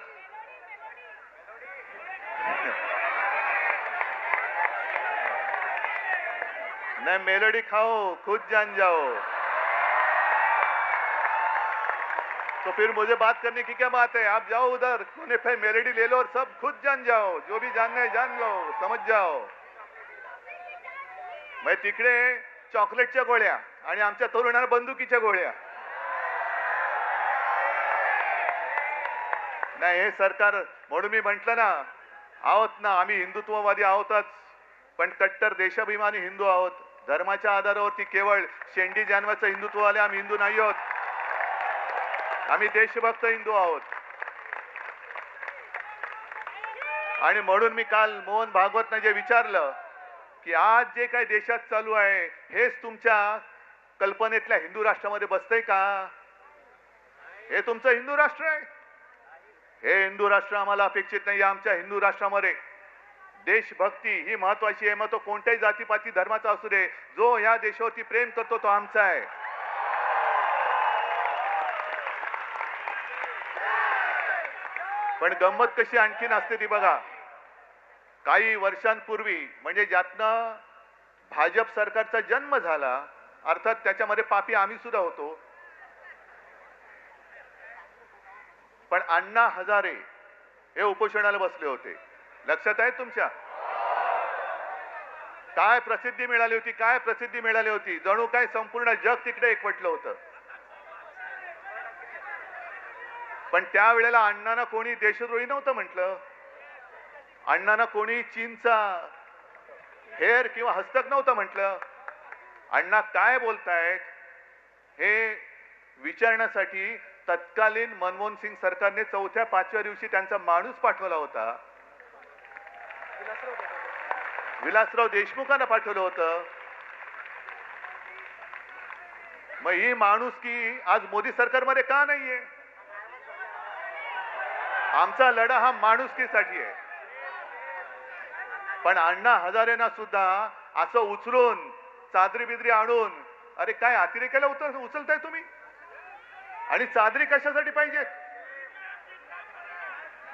नहीं मेलोडी खाओ खुद जान जाओ, तो फिर मुझे बात करने की क्या बात है? आप जाओ उधर कोने पे मेलोडी ले लो और सब खुद जान जाओ, जो भी जानना है जान लो, समझ जाओ. मैं तिकडे चॉकलेटच्या गोळ्या आणि आमच्या तरुणांना बंदुकीच्या गोळ्या. नाही हे सरकार, म्हणून मी म्हंटल ना, आहोत ना आम्ही हिंदुत्ववादी आहोतच, पण कट्टर देशाभिमानी हिंदू आहोत. धर्माच्या आधारावरती केवळ शेंडी जानवाचं हिंदुत्व आले, आम्ही हिंदू नाही आहोत. आम्ही देशभक्त हिंदू आहोत. आणि म्हणून मी काल मोहन भागवतनं जे विचारलं की आज जे काही देशात चालू आहे हेच तुमच्या कल्पनेतल्या हिंदू राष्ट्रामध्ये बसतंय का? हे तुमचं हिंदू राष्ट्र आहे? हे हिंदू राष्ट्र आम्हाला अपेक्षित नाही. आमच्या हिंदू राष्ट्रामध्ये देशभक्ती ही महत्वाची आहे. मग तो कोणत्याही जातीपाती धर्माचा असू दे, जो ह्या देशावरती प्रेम करतो तो आमचा आहे. पण गंमत कशी आणखीन असते ती बघा. काही वर्षांपूर्वी, म्हणजे ज्यातनं भाजप सरकारचा जन्म झाला, अर्थात त्याच्यामध्ये पापी आम्ही सुद्धा होतो, पण अण्णा हजारे हे उपोषणाला बसले होते. लक्षात आहे तुमच्या? काय प्रसिद्धी मिळाली होती, काय प्रसिद्धी मिळाली होती. जणू काय संपूर्ण जग तिकडे एकवटलं होतं. पण त्यावेळेला अण्णांना कोणी देशद्रोही नव्हतं म्हटलं. अण्णांना कोणी चीनचा हेर किंवा हस्तक नव्हतं म्हटलं. अण्णा काय बोलतायत हे विचारण्यासाठी तत्कालीन मनमोहन सिंग सरकारने 4-5व्या दिवशी त्यांचा माणूस पाठवला होता. विलासराव देशमुखांना पाठवलं होतं. मग ही माणुसकी आज मोदी सरकारमध्ये का नाहीये? आमचा लढा हा माणुसकीसाठी आहे. पण अण्णा हजारेंना सुद्धा असं उचलून चादरी बिदरी आणून, अरे काय अतिरेकाला उचलताय तुम्ही? आणि चादरी कशासाठी पाहिजेत?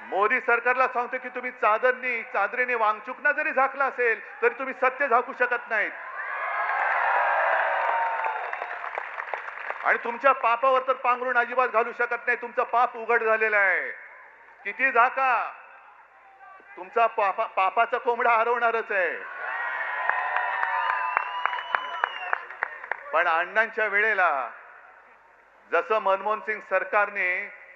मोदी सरकारला सांगतो की तुम्ही चादरीने वांगचुकना जरी झाकला असेल तरी तुम्ही सत्य झाकू शकत नाहीत. आणि तुमच्या पापावर तर पांघरून अजिबात घालू शकत नाही. तुमचं पाप उघड झालेलं आहे. किती झाका, तुमचा पापाचा कोंबडा हरवणारच आहे. पण अण्णांच्या वेळेला जसं मनमोहन सिंग सरकारने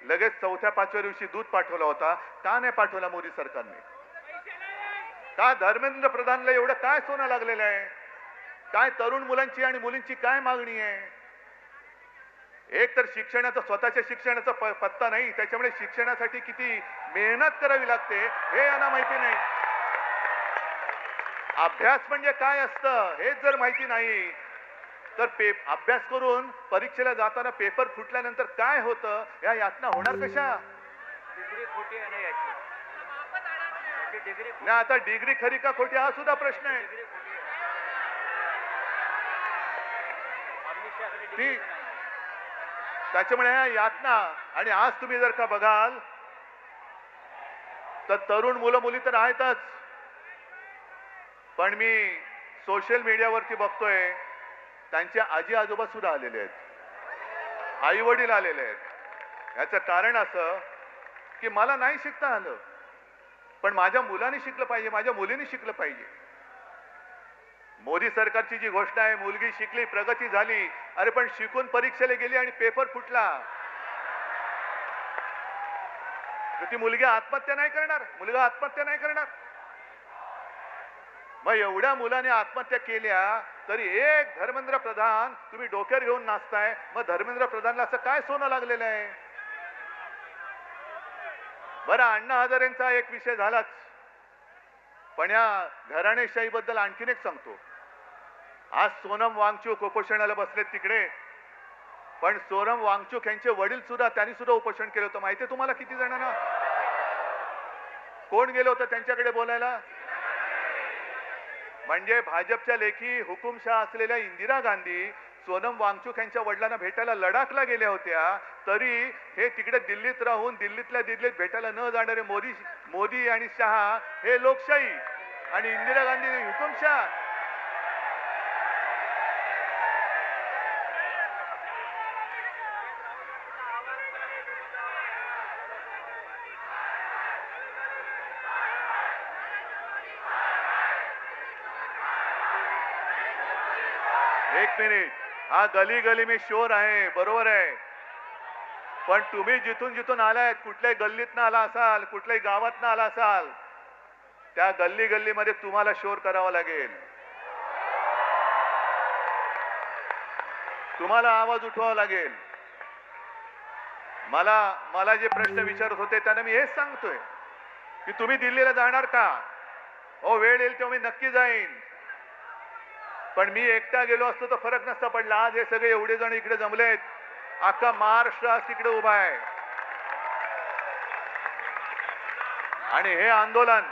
लगेच 4थ्या-5व्या दिवशी दूध पाठवला होता, का नाही पाठवला मोदी सरकारने? का धर्मेंद्र प्रधानला एवढं काय सोनं लागलेलं आहे? काय तरुण मुलांची आणि मुलींची काय मागणी आहे? एक तर शिक्षणाचा, स्वतःच्या शिक्षणाचा पत्ता नाही, त्याच्यामुळे शिक्षणासाठी किती मेहनत करावी लागते हे यांना माहिती नाही. अभ्यास म्हणजे काय असतं हेच जर माहिती नाही तर अभ्यास करून परीक्षेला जाताना पेपर फुटल्यानंतर काय होतं या यातना होणार कशा? नाही, आता डिग्री खरी का खोटी हा सुद्धा प्रश्न आहे. ती त्याच्यामुळे ह्या यातना, आणि आज तुम्ही जर का बघाल तर तरुण मुलं मुली तर आहेतच, पण मी सोशल मीडियावरती बघतोय त्यांचे आजी आजोबा सुद्धा आलेले आहेत, आई वडील आलेले आहेत. याचं कारण असं की मला नाही शिकता आलं, पण माझ्या मुलाने शिकलं पाहिजे, माझ्या मुलीने शिकलं पाहिजे. मोदी सरकारची जी घोषणा आहे, मुलगी शिकली प्रगती झाली, अरे पण शिकून परीक्षेला गेली आणि पेपर फुटला, तर ती मुलगी आत्महत्या नाही करणार, मुलगा आत्महत्या नाही करणार. मग एवढ्या मुलाने आत्महत्या केल्या तरी एक धर्मेंद्र प्रधान तुम्ही डोक्यावर घेऊन नाचताय. मग धर्मेंद्र प्रधानला असं काय सोनं लागलेलं आहे? बरं, अण्णा हजारेंचा एक विषय झालाच, पण या घराणेशाही बद्दल आणखीन एक सांगतो. आज सोनम वांगचूक उपोषणाला बसलेत तिकडे, पण सोनम वांगचूक यांचे वडील सुद्धा, त्यांनी सुद्धा उपोषण केलं होतं. माहितीये तुम्हाला किती जणांना? कोण गेलं होतं त्यांच्याकडे बोलायला? म्हणजे भाजपच्या लेखी हुकुमशाह असलेल्या इंदिरा गांधी सोनम वांगचूक यांच्या वडिलांना भेटायला लडाखला गेल्या होत्या, तरी हे तिकडे दिल्लीत राहून दिल्लीतल्या दिल्लीत भेटायला न जाणारे मोदी आणि शहा हे लोकशाही आणि इंदिरा गांधी हुकुमशाह. एक मिनिट, हा गली गली में शोर आहे, बरोबर आहे, पण तुम्ही जिथून जिथून आलाय, कुठल्याही गल्लीतनं आला असाल, कुठल्याही गावातनं आला असाल, त्या गल्ली गल्लीमध्ये तुम्हाला शोर करावा लागेल, तुम्हाला आवाज उठवावा लागेल. मला जे प्रश्न विचारत होते त्यांना मी हेच सांगतोय की तुम्ही दिल्लीला जाणार का? हो, वेळ येईल तेव्हा मी नक्की जाईन, पण मी एकटा गेलो असतो तर फरक नसता पडला. आज हे सगळे एवढे जण इकडे जमलेत, अख्खा महाराष्ट्र आज तिकडे उभा आहे, आणि हे आंदोलन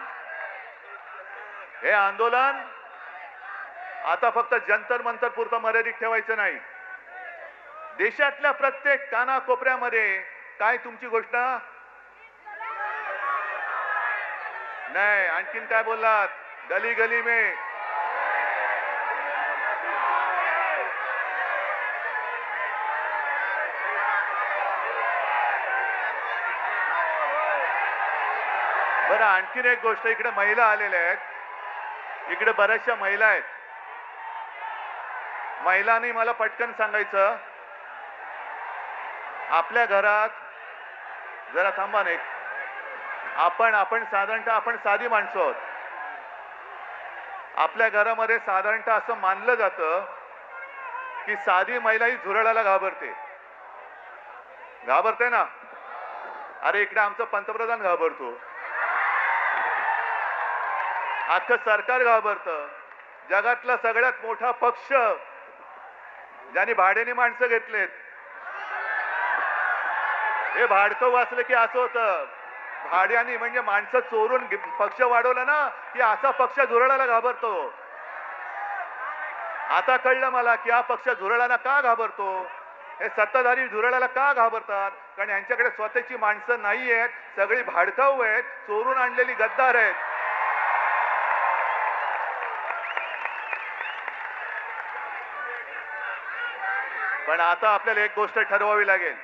आता फक्त जंतर मंतर पुरतं मर्यादित ठेवायचं नाही. देशातल्या प्रत्येक कानाकोपऱ्यामध्ये काय तुमची घोषणा? नाही, आणखीन काय बोललात? गली गली में बरं, आणखीन एक गोष्ट, इकडे महिला आलेल्या आहेत, इकडे बऱ्याचशा महिला आहेत. महिलांनी मला पटकन सांगायचं, आपल्या घरात जरा थांबा नाही, आपण साधारणतः आपण साधी माणसं आहोत. आपल्या घरामध्ये साधारणतः असं मानलं जातं की साधी महिला ही झुरळाला घाबरते ना. अरे इकडे आमचं पंतप्रधान घाबरतो, अख्खं सरकार घाबरतं. जगातला सगळ्यात मोठा पक्ष ज्याने भाड्याने माणसं घेतलेत, हे भाडकं वाचलं की असं होतं, भाड्याने म्हणजे माणसं चोरून पक्ष वाढवला ना की असा पक्ष झुरळाला घाबरतो. आता कळलं मला की हा पक्ष झुरळाला का घाबरतो. हे सत्ताधारी झुरळाला का घाबरतात? कारण यांच्याकडे स्वतःची माणसं नाही आहेत, सगळी भाडकाऊ आहेत, चोरून आणलेली गद्दार आहेत. पण आता आपल्याला एक गोष्ट ठरवावी लागेल.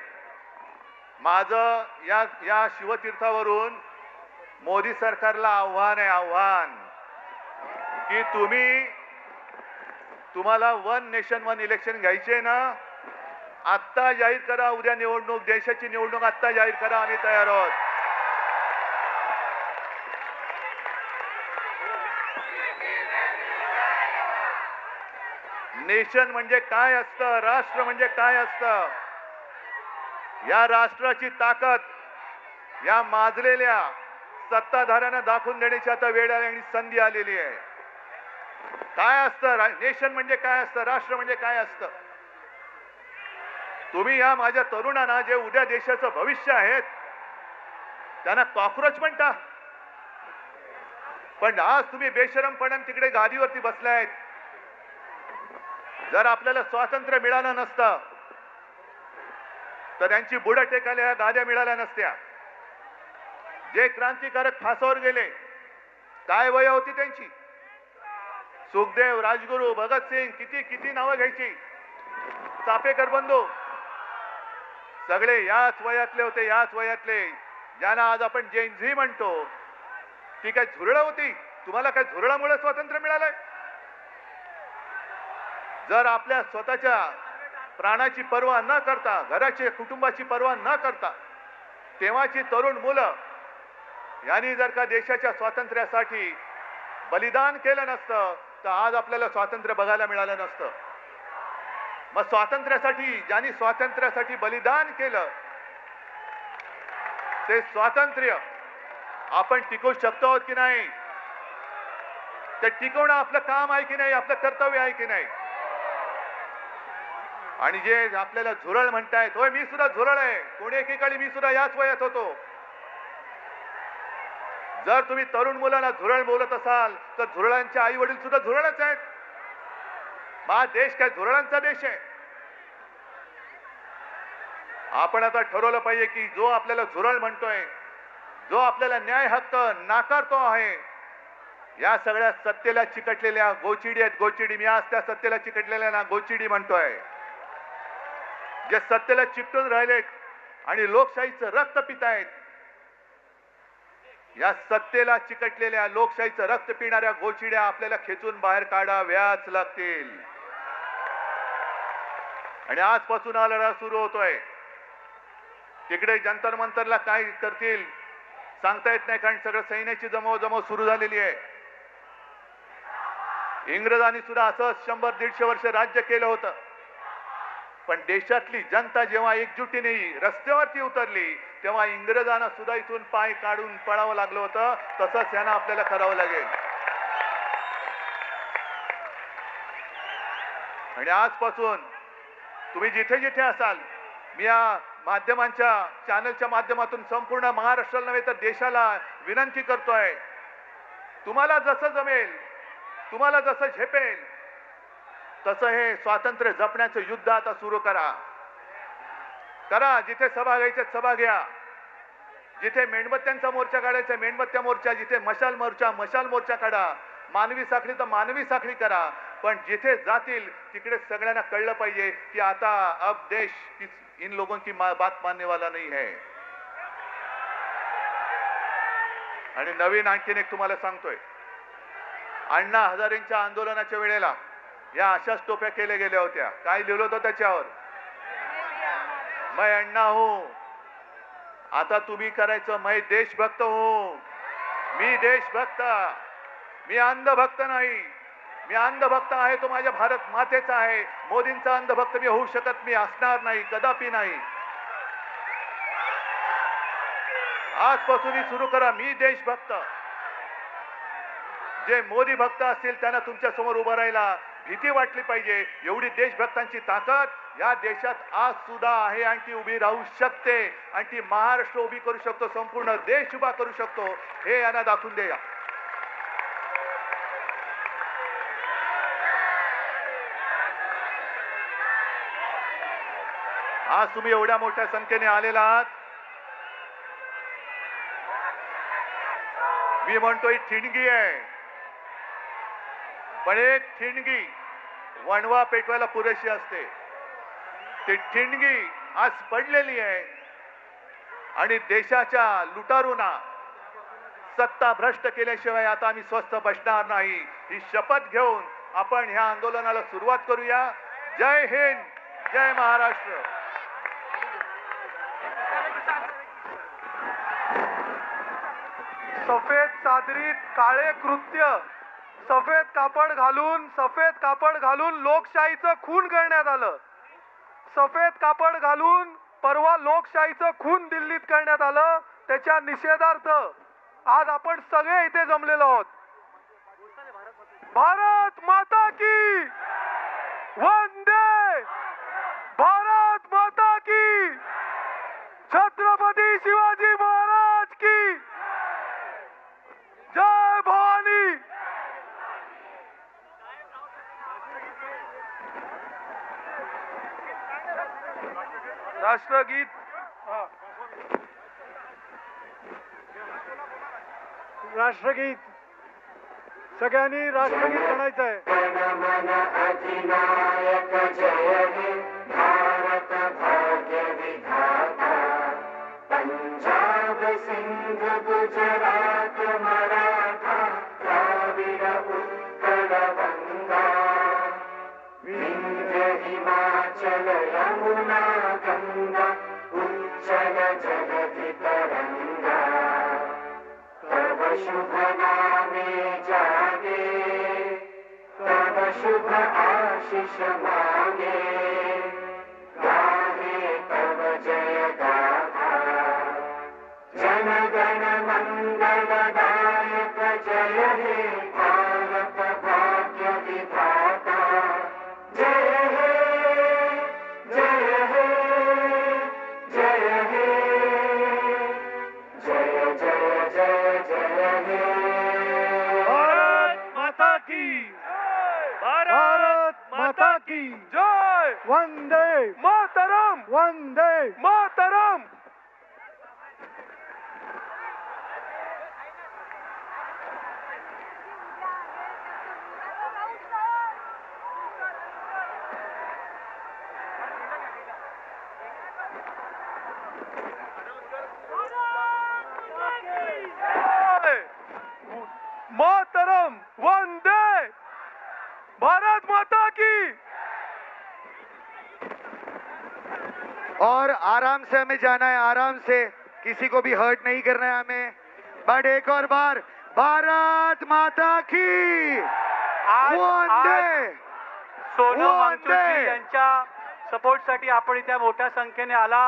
माझं या शिवतीर्थावरून मोदी सरकारला आव्हान आहे, आव्हान, की तुम्हाला वन नेशन वन इलेक्शन घ्यायचे ना, आत्ता जाहीर करा. उद्या निवडणूक, देशाची निवडणूक आत्ता जाहीर करा. आम्ही तयार आहोत. नेशन म्हणजे काय असतं, राष्ट्र म्हणजे काय असतं, या राष्ट्राची ताकद या माजलेल्या सत्ताधाऱ्यांना दाखवून देण्याची आता वेळ आली आणि संधी आलेली आहे. काय असतं नेशन म्हणजे काय असतं, राष्ट्र म्हणजे काय असतं. तुम्ही या माझ्या तरुणांना, जे उद्या देशाचं भविष्य आहेत, त्यांना कॉक्रोच म्हणता. पण आज तुम्ही बेशरमपणाने तिकडे गादीवरती बसलायत. जर आपल्याला स्वातंत्र्य मिळालं नसतं तर त्यांची बुडं टेकायला या गाद्या मिळाल्या नसत्या. जे क्रांतिकारक फासावर गेले, काय वय होती त्यांची. सुखदेव, राजगुरू, भगतसिंग, किती नावं घ्यायची. चापेकर बंधू, सगळे याच वयातले होते, याच वयातले. ज्यांना आज आपण जेन-झी म्हणतो, ती काय झुरळं होती. तुम्हाला काय झुरळामुळे स्वातंत्र्य मिळालंय. जर आपल्या स्वतःच्या प्राणाची पर्वा न करता, घराची कुटुंबाची पर्वा न करता, तेव्हाची तरुण मुलं यांनी जर का देशाच्या स्वातंत्र्यासाठी बलिदान केलं नसतं तर आज आपल्याला स्वातंत्र्य बघायला मिळालं नसतं. मग ज्यांनी स्वातंत्र्यासाठी बलिदान केलं, ते स्वातंत्र्य आपण टिकवू शकतो आहोत की नाही, ते टिकवणं आपलं काम आहे की नाही, आपलं कर्तव्य आहे की नाही. आणि जे आपल्याला झुरळ म्हणतायत, होय मी सुद्धा झुरळ आहे. कोणी एकेकाळी मी सुद्धा याच वयात होतो. जर तुम्ही तरुण मुलांना झुरळ बोलत असाल तर झुरळांचे आई वडील सुद्धा झुरळच आहेत. हा देश काय झुरळांचा देश आहे. आपण आता ठरवलं पाहिजे की जो आपल्याला झुरळ म्हणतोय, जो आपल्याला न्याय हक्क नाकारतो आहे, या सगळ्या सत्तेला चिकटलेल्या गोचिडी आहेत. गोचिडी, मी आज त्या सत्तेला चिकटलेल्या गोचिडी म्हणतोय. जे सत्तेला चिकटून राहिलेत आणि लोकशाहीचं रक्त पितायत, या सत्तेला चिकटलेल्या लोकशाहीचं रक्त पिणाऱ्या गोचिड्या आपल्याला खेचून बाहेर काढाव्याच लागतील. आणि आजपासून हा लढा सुरू होतोय. तिकडे जंतर मंतरला काय करतील सांगता येत नाही, कारण सगळं सैन्याची जमवाजमव सुरू झालेली आहे. इंग्रजांनी सुद्धा असंच 100-150 वर्ष राज्य केलं होतं. पण देशातली जनता जेव्हा एकजुटीने रस्त्यावरती उतरली तेव्हा इंग्रजांना सुद्धा इथून पाय काढून पळावं लागलं होतं. तसंच यांना आपल्याला करावं लागेल. आणि आजपासून तुम्ही जिथे जिथे असाल, मी या माध्यमांच्या चॅनलच्या माध्यमातून संपूर्ण महाराष्ट्राला नव्हे तर देशाला विनंती करतोय, तुम्हाला जसं जमेल, तुम्हाला जसं झेपेल तसं हे स्वातंत्र्य जपण्याचं युद्ध आता सुरू करा. जिथे सभा घ्यायच्या सभा घ्या, जिथे मेणबत्त्यांचा मोर्चा काढायचा मेणबत्त्या मोर्चा, जिथे मशाल मोर्चा काढा, मानवी साखळी तर मानवी साखळी करा. पण जिथे जातील तिकडे सगळ्यांना कळलं पाहिजे की आता अब देश इन लोगों की बात मानने वाला नहीं है. आणि नवीन आणखीन एक तुम्हाला सांगतोय, अण्णा हजारेंच्या आंदोलनाच्या वेळेला या अशाच टोप्या केल्या गेल्या होत्या. काय लिहिलं होतं त्याच्यावर, मैं अण्णा हूं. आता तुम्ही करायचं, मैं देशभक्त हूं. मी देशभक्त, मी अंधभक्त नाही. मी अंधभक्त आहे तो माझ्या भारत मातेचा आहे. मोदींचा अंधभक्त मी होऊ शकत, मी असणार नाही, कदापि नाही. आजपासून सुरू करा, मी देशभक्त. जे मोदी भक्त असतील त्यांना तुमच्या समोर उभं राहायला भीती वाटली पाहिजे. एवढी देशभक्तांची ताकद या देशात आज सुद्धा आहे आणि ती उभी राहू शकते आणि ती महाराष्ट्र उभी करू शकतो, संपूर्ण देश उभा करू शकतो, हे यांना दाखवून द्या. आज तुम्ही एवढ्या मोठ्या संख्येने आलेला आहात. मी म्हणतो ही ठिणगी आहे, पण एक ठिणगी वणवा पेटवायला पुरेशी असते. ती ठिणगी आज पडलेली आहे आणि देशाच्या लुटारूंना सत्ता भ्रष्ट केल्याशिवाय आता आम्ही स्वस्थ बसणार नाही ही शपथ घेऊन आपण ह्या आंदोलनाला सुरुवात करूया. जय हिंद, जय महाराष्ट्र. सफेद चादरीत काळे कृत्य, सफेद कापड घालून लोकशाहीचं खून करण्यात आलं. सफेद कापड घालून परवा लोकशाहीचं खून दिल्लीत करण्यात आलं. त्याच्या निषेधार्थ आज आपण सगळे इथे जमलेलो आहोत. भारत माता की वंदे, भारत माता की, छत्रपती शिवाजी महाराज की जय भवानी. राष्ट्रगीत सगळ्यांनी राष्ट्रगीत म्हणायचं आहे. पंजाब सिंध गुजरात मराठा द्राविड उत्कल गंगा विंध्य हिमाचल यमुना गंगा उच्चल जलधि तरंगा तव शुभ नामे जागे तव शुभ आशीष मांगे गाहे तव जय गाथा जन गण मंगलदायक जय हे भारत भाग्य विधाता जय हे जय हे जय हे जय जय जय जय हे. भारत माता की, भारत माता की जय. वंदे मातरम, वंदे मातरम. मातरम, वंदे भारत माता की. और आराम से हमें जाना है, आराम से, किसी को भी हर्ट नहीं करना है हमें. बट एक और बार भारत माता की वंदे. सोनम वांगचुक यांच्या सपोर्टसाठी आपण इथे मोठ्या संख्येने आला.